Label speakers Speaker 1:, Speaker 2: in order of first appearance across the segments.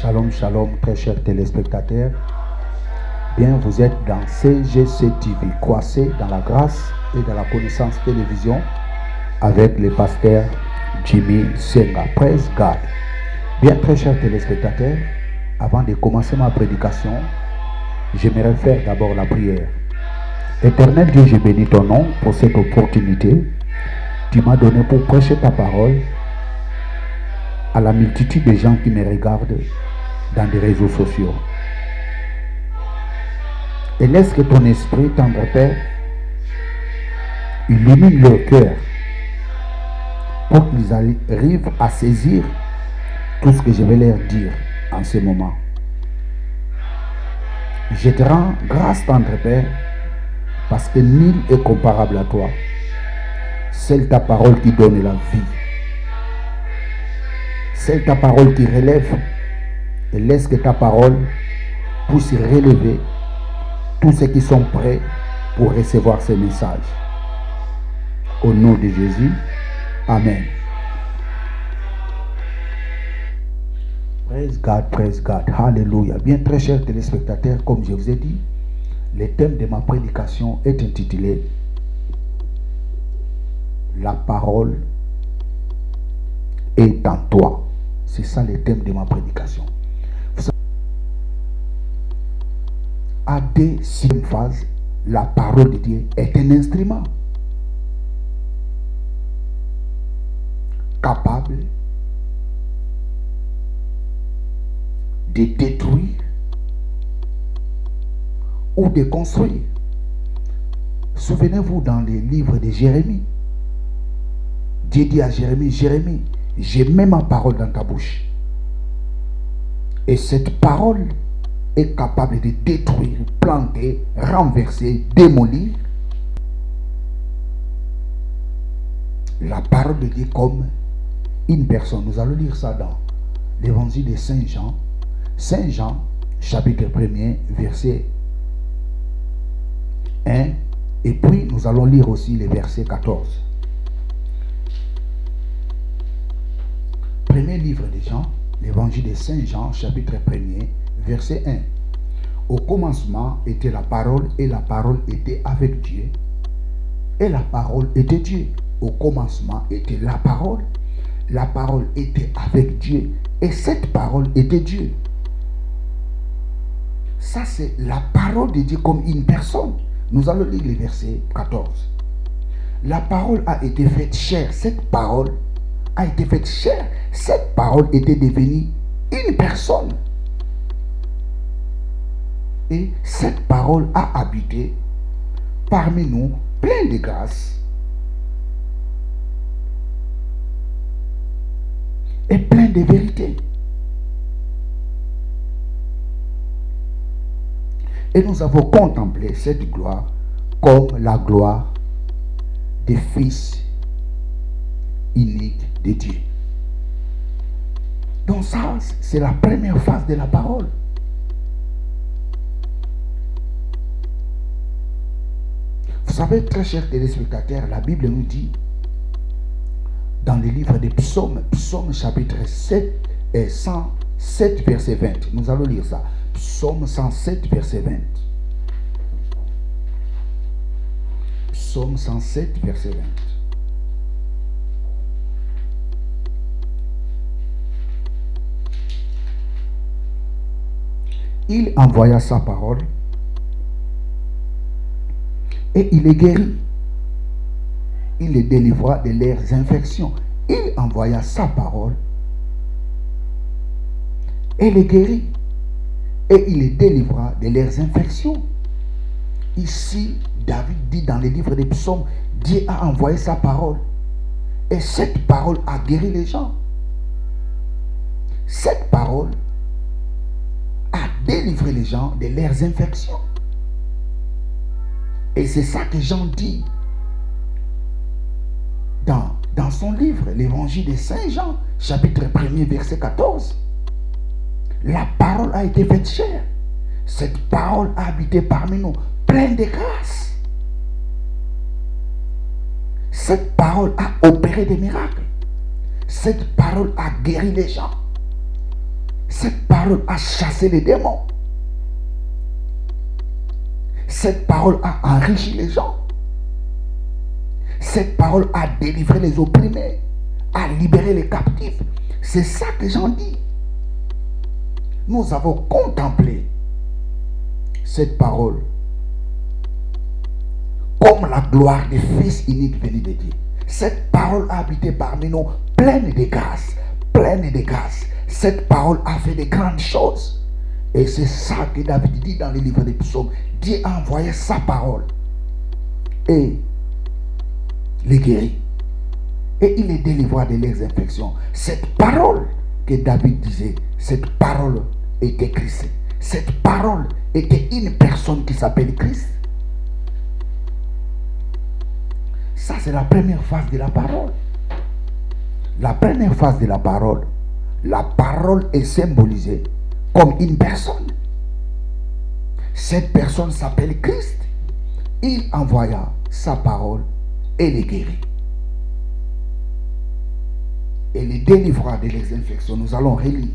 Speaker 1: Shalom, shalom, très chers téléspectateurs. Bien, vous êtes dans CGC TV, croissez dans la grâce et dans la connaissance télévision avec le pasteur Jimmy Senga. Praise God. Bien, très chers téléspectateurs, avant de commencer ma prédication, j'aimerais faire d'abord la prière. Éternel Dieu, je bénis ton nom pour cette opportunité. Tu m'as donné pour prêcher ta parole à la multitude de gens qui me regardent dans les réseaux sociaux. Et laisse que ton esprit, tendre Père, illumine leur cœur pour qu'ils arrivent à saisir tout ce que je vais leur dire en ce moment. Je te rends grâce, tendre Père, parce que nul est comparable à toi. C'est ta parole qui donne la vie. C'est ta parole qui relève. Et laisse que ta parole puisse relever tous ceux qui sont prêts pour recevoir ce message. Au nom de Jésus, Amen. Praise God, Hallelujah. Bien, très chers téléspectateurs, comme je vous ai dit, le thème de ma prédication est intitulé « La parole est en toi ». C'est ça le thème de ma prédication. À deuxième phase, la parole de Dieu est un instrument capable de détruire ou de construire. Souvenez-vous dans les livres de Jérémie, Dieu dit à Jérémie, Jérémie, j'ai mis ma parole dans ta bouche. Et cette parole est capable de détruire, planter, renverser, démolir. La parole de Dieu comme une personne. Nous allons lire ça dans l'évangile de Saint Jean. Saint Jean, chapitre 1er, verset 1. Et puis nous allons lire aussi le verset 14. Premier livre de Jean, l'évangile de Saint Jean, chapitre 1er, verset 1. Au commencement était la parole, et la parole était avec Dieu, et la parole était Dieu. Au commencement était la parole était avec Dieu, et cette parole était Dieu. Ça, c'est la parole de Dieu comme une personne. Nous allons lire le verset 14. La parole a été faite chair. Cette parole a été faite chair. Cette parole était devenue une personne. Et cette parole a habité parmi nous, plein de grâce et plein de vérité. Et nous avons contemplé cette gloire comme la gloire des fils uniques de Dieu. Donc ça, c'est la première phase de la parole. Vous savez, très chers téléspectateurs, la Bible nous dit, dans le livre des psaumes, psaume chapitre 7 et 107, verset 20. Nous allons lire ça. Psaume 107, verset 20. Psaume 107, verset 20. Il envoya sa parole et il les guérit. Il les délivra de leurs infections. Il envoya sa parole et les guérit. Et il les délivra de leurs infections. Ici, David dit dans le livre des psaumes, Dieu a envoyé sa parole. Et cette parole a guéri les gens. Cette parole a délivré les gens de leurs infections. Et c'est ça que Jean dit dans son livre, l'évangile de Saint Jean, chapitre 1er, verset 14. La parole a été faite chair. Cette parole a habité parmi nous, pleine de grâce. Cette parole a opéré des miracles. Cette parole a guéri les gens. Cette parole a chassé les démons. Cette parole a enrichi les gens. Cette parole a délivré les opprimés, a libéré les captifs. C'est ça que j'en dis. Nous avons contemplé cette parole comme la gloire du Fils unique venu de Dieu. Cette parole a habité parmi nous, pleine de grâce, pleine de grâce. Cette parole a fait de grandes choses. Et c'est ça que David dit dans le livre des psaumes. Dieu a envoyé sa parole et les guérit. Et il les délivra de leurs infections. Cette parole que David disait, cette parole était Christ. Cette parole était une personne qui s'appelle Christ. Ça, c'est la première phase de la parole. La première phase de la parole est symbolisée comme une personne. Cette personne s'appelle Christ. Il envoya sa parole et les guérit. Et les délivra de leurs infections. Nous allons relire.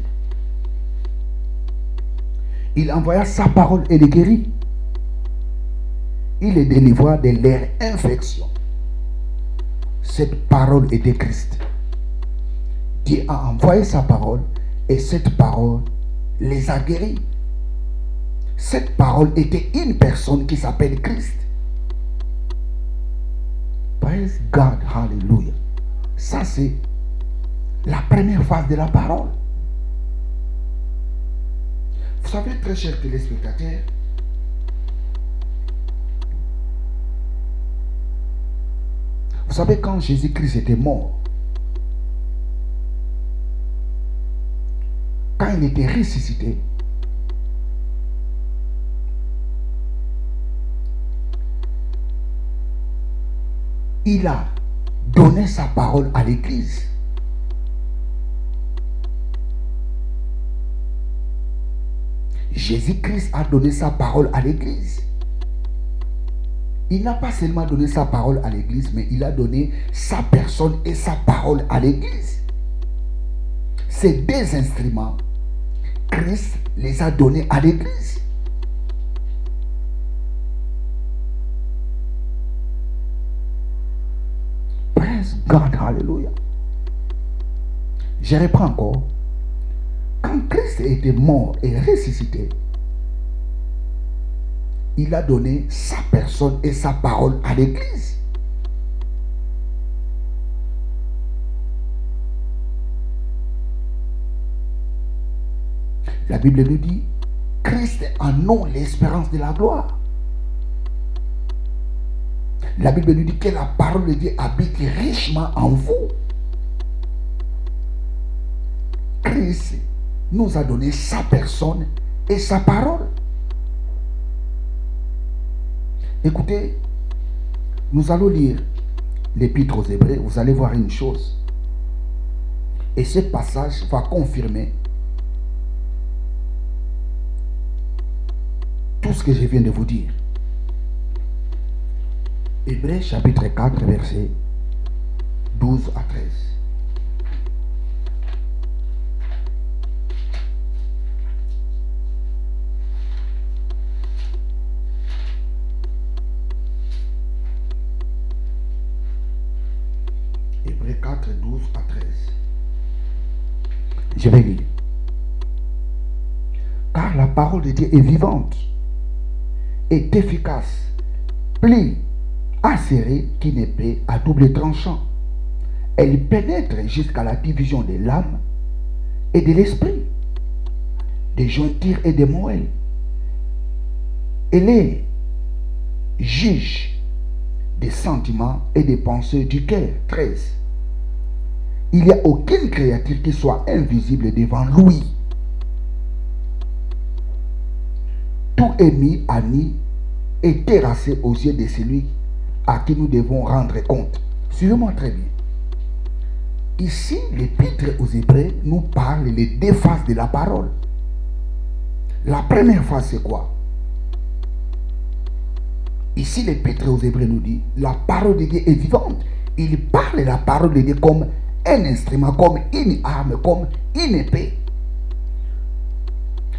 Speaker 1: Il envoya sa parole et les guérit. Il les délivra de leurs infections. Cette parole était Christ. Dieu a envoyé sa parole et cette parole les a guéris. Cette parole était une personne qui s'appelle Christ. Praise God, hallelujah. Ça, c'est la première phase de la parole. Vous savez, très chers téléspectateurs, vous savez, quand Jésus-Christ était mort, quand il était ressuscité, il a donné sa parole à l'Église. Jésus-Christ a donné sa parole à l'Église. Il n'a pas seulement donné sa parole à l'Église, mais il a donné sa personne et sa parole à l'Église. Ces deux instruments, Christ les a donnés à l'Église. Praise God, hallelujah. Je reprends encore. Quand Christ était mort et ressuscité, il a donné sa personne et sa parole à l'Église. La Bible nous dit, Christ en nous l'espérance de la gloire. La Bible nous dit que la parole de Dieu habite richement en vous. Christ nous a donné sa personne et sa parole. Écoutez, nous allons lire l'Épître aux Hébreux. Vous allez voir une chose. Et ce passage va confirmer tout ce que je viens de vous dire. Hébreux chapitre 4, versets 12 à 13. Hébreux 4, 12 à 13. Je vais lire. Car la parole de Dieu est vivante, est efficace, plus acérée qu'une épée à double tranchant. Elle pénètre jusqu'à la division de l'âme et de l'esprit, des jointures et des moelles. Elle est juge des sentiments et des pensées du cœur. 13. Il n'y a aucune créature qui soit invisible devant lui. Tout est mis à nu et terrassé aux yeux de celui à qui nous devons rendre compte. Suivez-moi très bien. Ici, l'Épître aux Hébreux nous parle les deux phases de la parole. La première phase, c'est quoi? Ici, l'Épître aux Hébreux nous dit, la parole de Dieu est vivante. Il parle de la parole de Dieu comme un instrument, comme une arme, comme une épée.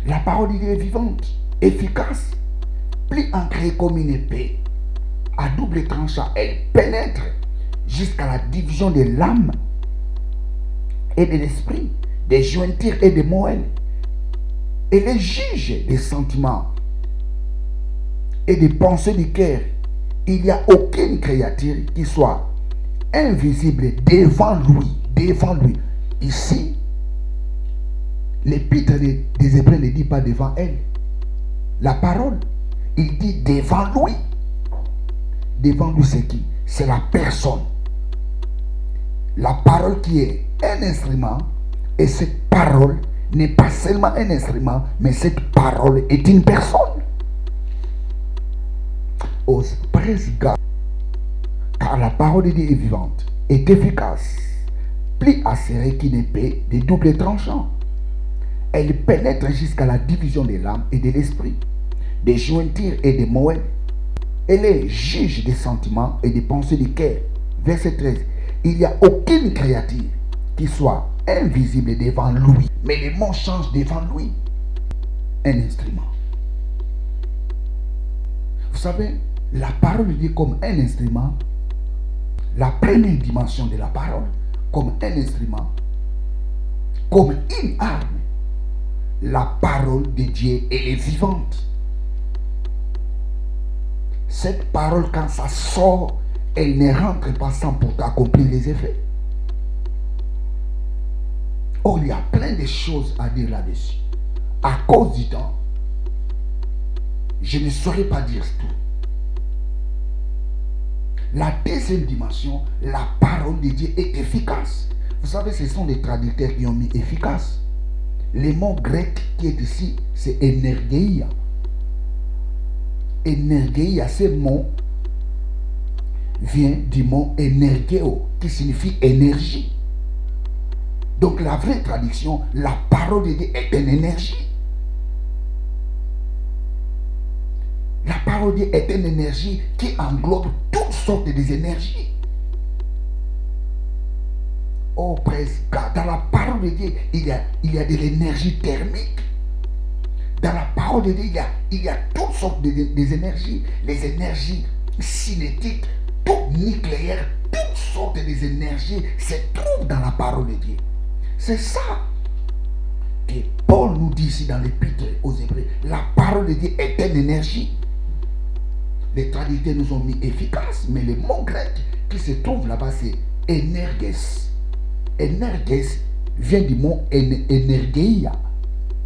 Speaker 1: La parole de Dieu est vivante, efficace, plus ancrée comme une épée, à double tranchant. Elle pénètre jusqu'à la division de l'âme et de l'esprit, des jointures et des moelles. Elle est juge des sentiments et des pensées du cœur. Il n'y a aucune créature qui soit invisible devant lui. Devant lui. Ici, l'épître des Hébreux ne dit pas devant elle. La parole, il dit devant lui. Devant lui, c'est qui? C'est la personne. La parole qui est un instrument, et cette parole n'est pas seulement un instrument, mais cette parole est une personne. Oh, praise God. Car la parole de Dieu est vivante, est efficace, plus acérée qu'une épée de double tranchant. Elle pénètre jusqu'à la division de l'âme et de l'esprit, des jointures et des moelles. Elle est juge des sentiments et des pensées du cœur. Verset 13. Il n'y a aucune créature qui soit invisible devant lui, mais les mots changent devant lui. Un instrument. Vous savez, la parole de Dieu comme un instrument, la première dimension de la parole comme un instrument, comme une arme. La parole de Dieu, elle est vivante. Cette parole, quand ça sort, elle ne rentre pas sans pourtant accomplir les effets. Oh, il y a plein de choses à dire là-dessus. À cause du temps, je ne saurais pas dire tout. La deuxième dimension, la parole de Dieu est efficace. Vous savez, ce sont des traducteurs qui ont mis efficace. Le mot grec qui est ici, c'est énergeia. Énergeia, ce mot vient du mot énergéo, qui signifie énergie. Donc la vraie traduction, la parole de Dieu est une énergie. La parole de Dieu est une énergie qui englobe toutes sortes d'énergies. Oh, praise God. Dans la parole de Dieu, il y a de l'énergie thermique. Dans la parole de Dieu, il y a toutes sortes d'énergies. Les énergies cinétiques, toutes nucléaires, toutes sortes d'énergies se trouvent dans la parole de Dieu. C'est ça que Paul nous dit ici dans l'épître aux Hébreux. La parole de Dieu est une énergie. Les traducteurs nous ont mis efficace, mais le mot grec qui se trouve là-bas, c'est énerges. Énerges vient du mot énergeia.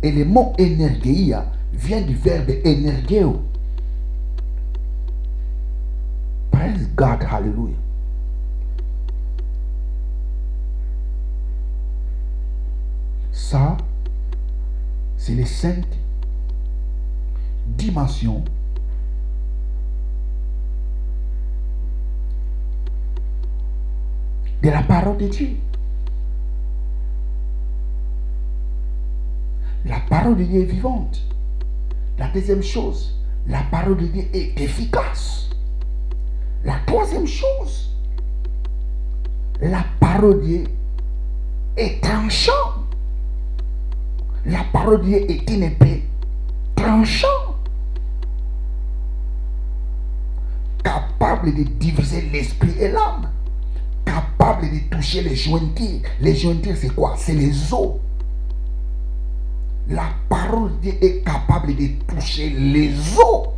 Speaker 1: Et le mot énergeia vient du verbe énergéo. Praise God, hallelujah. Ça, c'est les 5 dimensions de la parole de Dieu. La parole de Dieu est vivante. La deuxième chose, la parole de Dieu est efficace. La troisième chose, la parole de Dieu est tranchante. La parole de Dieu est une épée tranchante, capable de diviser l'esprit et l'âme, capable de toucher les jointures. Les jointures, c'est quoi? C'est les os. La parole de Dieu est capable de toucher les os.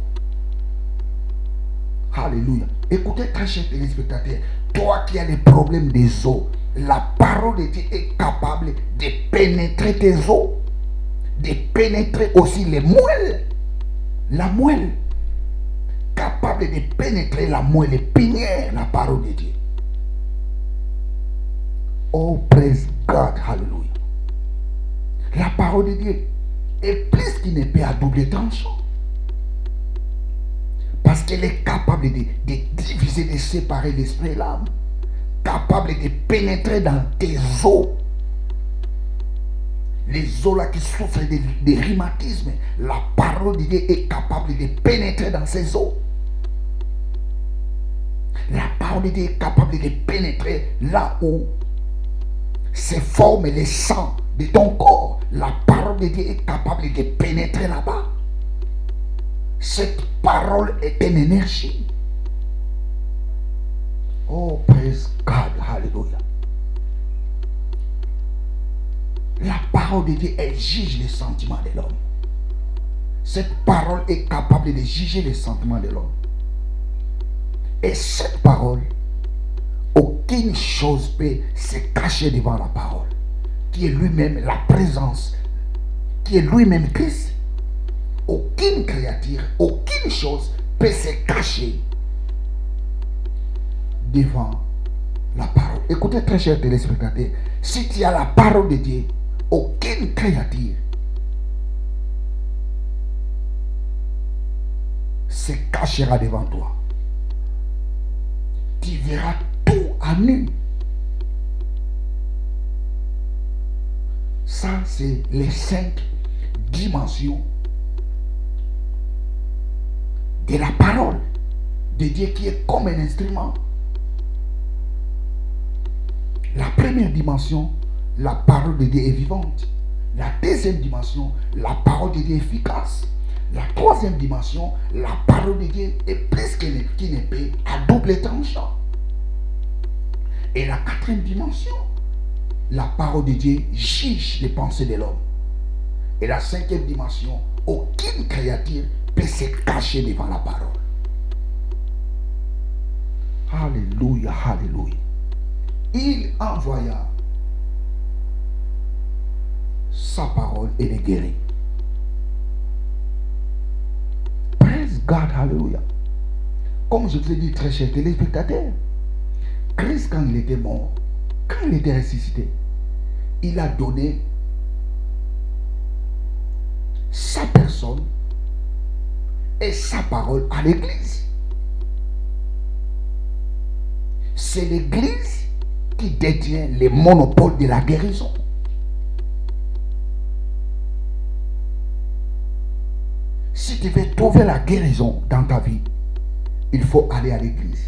Speaker 1: Alléluia. Écoutez, très cher téléspectateur, toi qui as des problèmes des os, la parole de Dieu est capable de pénétrer tes os, de pénétrer aussi les moelles. La moelle. Capable de pénétrer la moelle épinière, la parole de Dieu. Oh, praise God, hallelujah. La parole de Dieu est plus qu'une épée à double tranchant. Parce qu'elle est capable de diviser, de séparer l'esprit et l'âme. Capable de pénétrer dans tes os. Les os là qui souffrent de rhumatisme. La parole de Dieu est capable de pénétrer dans ces os. La parole de Dieu est capable de pénétrer là où se forment les sangs de ton corps. la parole de Dieu est capable de pénétrer là-bas. Cette parole est une énergie. Oh, praise God, hallelujah. La parole de Dieu, elle juge les sentiments de l'homme. Cette parole est capable de juger les sentiments de l'homme. Et cette parole, aucune chose peut se cacher devant la parole, qui est lui-même la présence, qui est lui-même Christ. Aucune créature, aucune chose peut se cacher devant la parole. Écoutez, très chers téléspectateurs, si tu as la parole de Dieu, aucune créature se cachera devant toi. Tu verras tout à nu. Ça, c'est les 5 dimensions de la parole de Dieu qui est comme un instrument. La première dimension, la parole de Dieu est vivante. La deuxième dimension, la parole de Dieu est efficace. La troisième dimension, la parole de Dieu est plus qu'une épée à double tranchant. Et la quatrième dimension, la parole de Dieu juge les pensées de l'homme. Et la cinquième dimension, aucune créature peut se cacher devant la parole. Alléluia, alléluia. Il envoya sa parole et les guérit. Praise God, hallelujah. Comme je vous ai dit, très chers téléspectateurs, Christ, quand il était mort, quand il était ressuscité, il a donné sa personne et sa parole à l'église. C'est l'église qui détient le monopole de la guérison. Si tu veux trouver la guérison dans ta vie, il faut aller à l'église.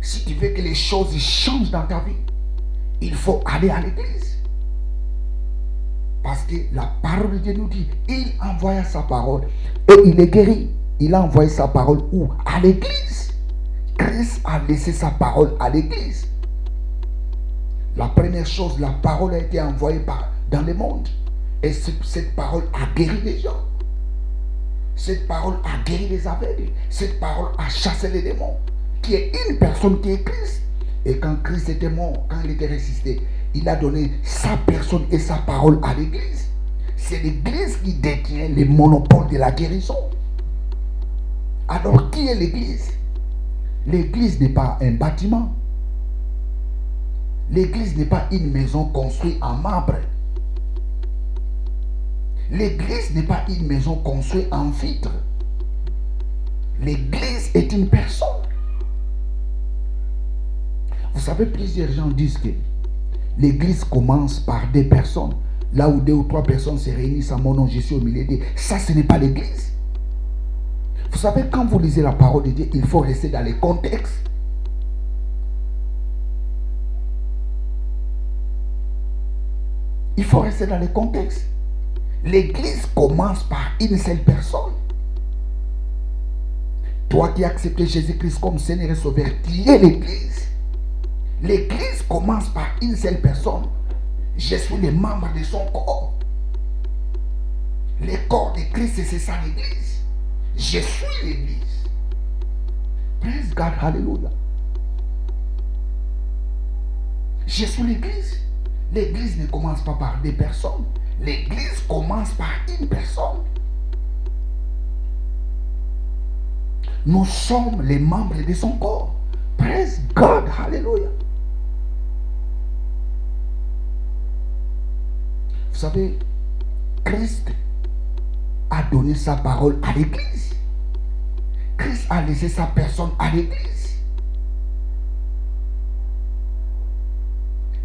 Speaker 1: Si tu veux que les choses changent dans ta vie, il faut aller à l'église. Parce que la parole de Dieu nous dit, il envoya sa parole et il est guéri. Il a envoyé sa parole où? À l'église. Christ a laissé sa parole à l'église. La première chose, la parole a été envoyée dans le monde. Et cette parole a guéri les gens. Cette parole a guéri les aveugles. Cette parole a chassé les démons. Qui est une personne qui est Christ. Et quand Christ était mort, quand il était ressuscité, il a donné sa personne et sa parole à l'église. C'est l'église qui détient le monopole de la guérison. Alors qui est l'église? L'église n'est pas un bâtiment. L'église n'est pas une maison construite en marbre. L'église n'est pas une maison construite en vitre. L'église est une personne. Vous savez, plusieurs gens disent que l'église commence par des personnes. Là où 2 ou 3 personnes se réunissent à mon nom, je suis au milieu d'eux. Ça, ce n'est pas l'église. Vous savez, quand vous lisez la parole de Dieu, il faut rester dans les contextes. Il faut rester dans les contextes. L'église commence par une seule personne. Toi qui as accepté Jésus-Christ comme Seigneur et Sauveur, tu es l'église. L'église commence par une seule personne. Je suis le membre de son corps. Le corps de Christ, c'est ça l'église. Je suis l'église. Praise God, hallelujah. Je suis l'église. L'église ne commence pas par des personnes. L'église commence par une personne. Nous sommes les membres de son corps. Praise God, hallelujah. Vous savez, Christ a donné sa parole à l'église. Christ a laissé sa personne à l'église.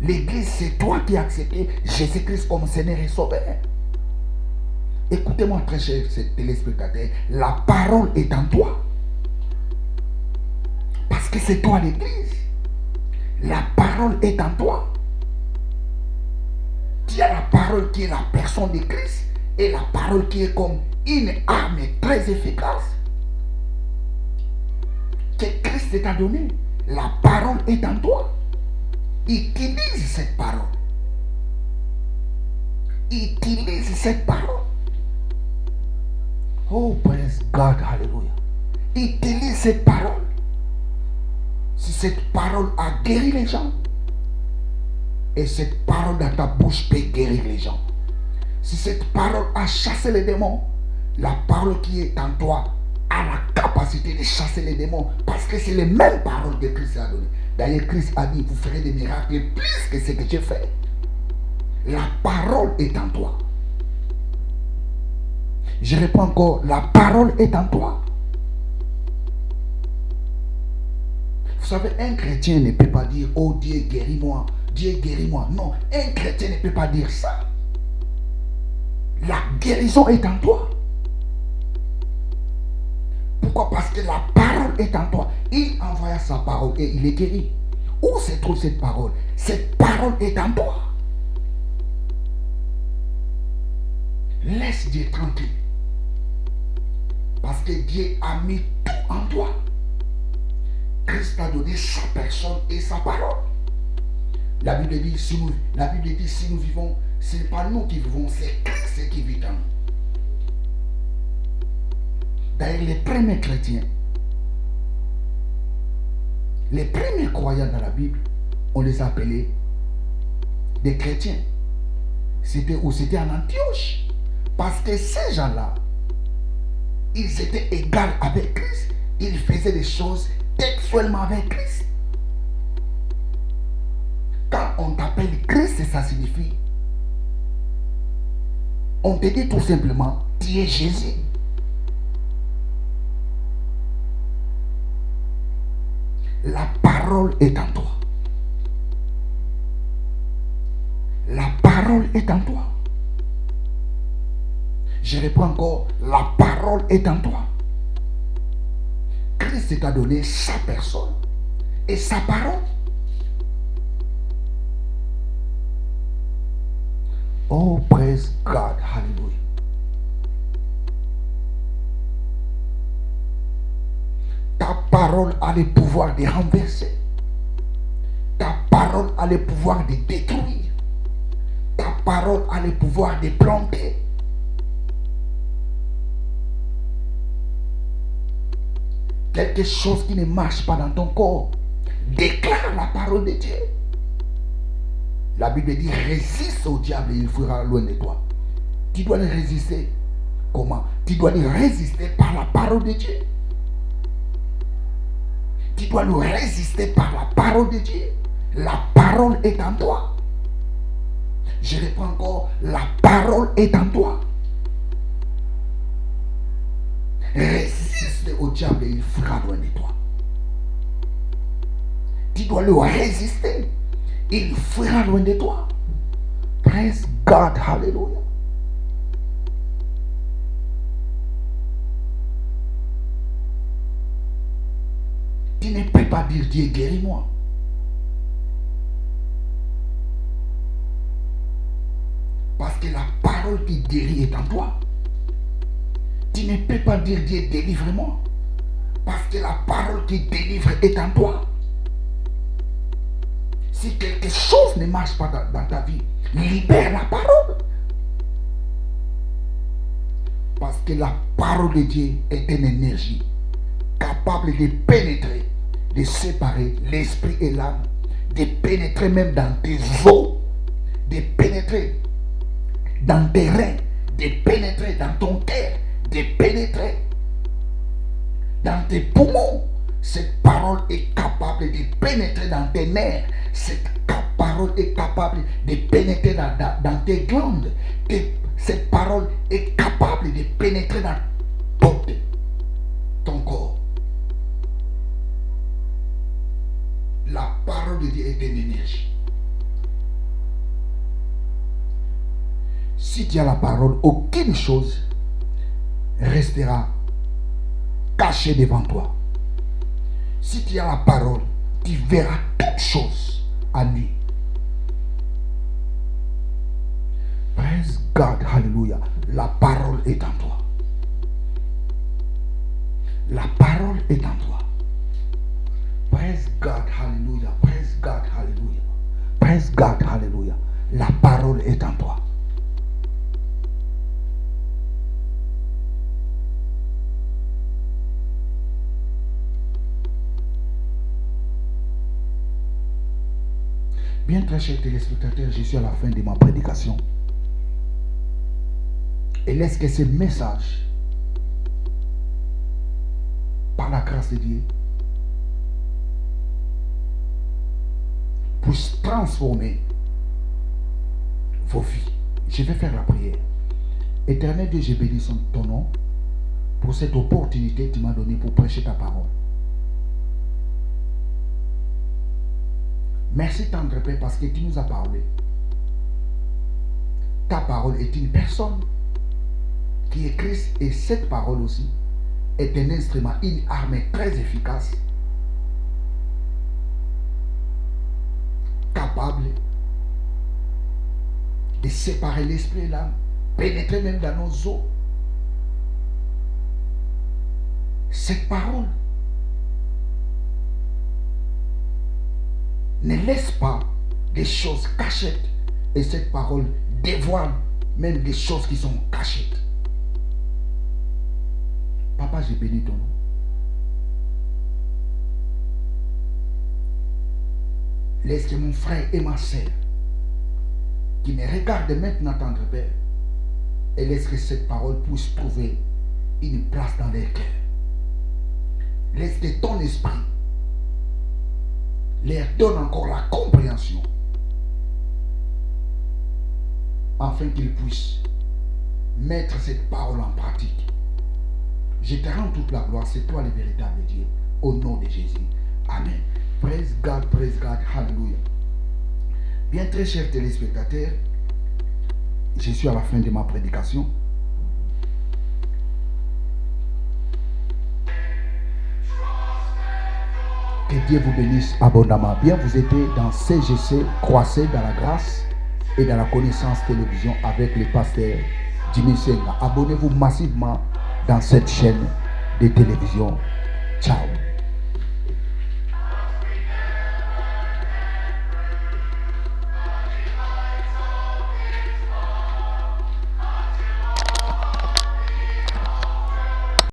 Speaker 1: L'église, c'est toi qui as accepté Jésus-Christ comme Seigneur et Sauveur. Écoutez-moi très cher téléspectateur, la parole est en toi. Parce que c'est toi l'église. La parole est en toi. Tu as la parole qui est la personne de Christ et la parole qui est comme une arme très efficace que Christ t'a donnée. La parole est en toi. Utilise cette parole. Utilise cette parole. Oh, praise God, hallelujah. Utilise cette parole. Si cette parole a guéri les gens, et cette parole dans ta bouche peut guérir les gens. Si cette parole a chassé les démons, la parole qui est en toi a la capacité de chasser les démons, parce que c'est les mêmes paroles que Christ a données. D'ailleurs, Christ a dit, vous ferez des miracles plus que ce que j'ai fait. La parole est en toi. Je réponds encore, la parole est en toi. Vous savez, un chrétien ne peut pas dire, oh Dieu guéris-moi, Dieu guéris-moi. Non, un chrétien ne peut pas dire ça. La guérison est en toi. Pourquoi? Parce que la parole est en toi. Il envoya sa parole et il est guéri. Où se trouve cette parole? Cette parole est en toi. Laisse Dieu tranquille. Parce que Dieu a mis tout en toi. Christ a donné sa personne et sa parole. La Bible dit, si nous vivons, ce n'est pas nous qui vivons, c'est Christ qui vit en nous. D'ailleurs, les premiers chrétiens, les premiers croyants dans la Bible, on les appelait des chrétiens. C'était en Antioche. Parce que ces gens-là, ils étaient égaux avec Christ. Ils faisaient des choses textuellement avec Christ. Quand on t'appelle Christ, ça signifie, on te dit tout simplement, tu es Jésus. La parole est en toi. La parole est en toi. Je réponds encore, la parole est en toi. Christ t'a donné sa personne et sa parole. Oh, praise God, hallelujah. Ta parole a le pouvoir de renverser. Ta parole a le pouvoir de détruire. Ta parole a le pouvoir de planter. Quelque chose qui ne marche pas dans ton corps, déclare la parole de Dieu. La Bible dit, résiste au diable et il fuira loin de toi. Tu dois le résister. Comment? Tu dois le résister par la parole de Dieu. Tu dois le résister par la parole de Dieu. La parole est en toi. Je réponds encore, la parole est en toi. Résiste au diable et il fuira loin de toi. Tu dois le résister. Il fuira loin de toi. Praise God, hallelujah. Tu ne peux pas dire Dieu guéris-moi. Parce que la parole qui guérit est en toi. Tu ne peux pas dire Dieu délivre-moi. Parce que la parole qui délivre est en toi. Si quelque chose ne marche pas dans ta vie, libère la parole. Parce que la parole de Dieu est une énergie capable de pénétrer, de séparer l'esprit et l'âme, de pénétrer même dans tes os, de pénétrer dans tes reins, de pénétrer dans ton cœur, de pénétrer dans tes poumons. Cette parole est capable de pénétrer dans tes nerfs. Cette parole est capable de pénétrer dans tes glandes. Cette parole est capable de pénétrer dans tout ton corps. La parole de Dieu est une énergie. Si tu as la parole, aucune chose restera cachée devant toi. Si tu as la parole, tu verras toutes choses à lui. God, hallelujah. La parole est en toi. La parole est en toi. Praise God, hallelujah. Praise God, hallelujah. Praise God, hallelujah. La parole est en toi. Bien, très chers téléspectateurs, je suis à la fin de ma prédication. Et laisse que ce message, par la grâce de Dieu, puisse transformer vos vies. Je vais faire la prière. Éternel Dieu, je bénis ton nom pour cette opportunité que tu m'as donnée pour prêcher ta parole. Merci tendre Père parce que tu nous as parlé. Ta parole est une personne qui est Christ et cette parole aussi est un instrument, une arme très efficace, capable de séparer l'esprit et l'âme, pénétrer même dans nos os. Cette parole ne laisse pas des choses cachettes et cette parole dévoile même des choses qui sont cachettes. Papa, j'ai béni ton nom. Laisse que mon frère et ma sœur qui me regardent maintenant, tendre Père, et laisse que cette parole puisse trouver une place dans leur cœur. Laisse que ton esprit leur donne encore la compréhension afin qu'ils puissent mettre cette parole en pratique. Je te rends toute la gloire, c'est toi le véritable Dieu, au nom de Jésus. Amen. Praise God, hallelujah. Bien, très chers téléspectateurs, je suis à la fin de ma prédication. Que Dieu vous bénisse abondamment. Bien, vous étiez dans CGC, croissez dans la grâce et dans la connaissance télévision avec le pasteur Jimmy Senga. Abonnez-vous massivement dans cette chaîne de télévision. Ciao.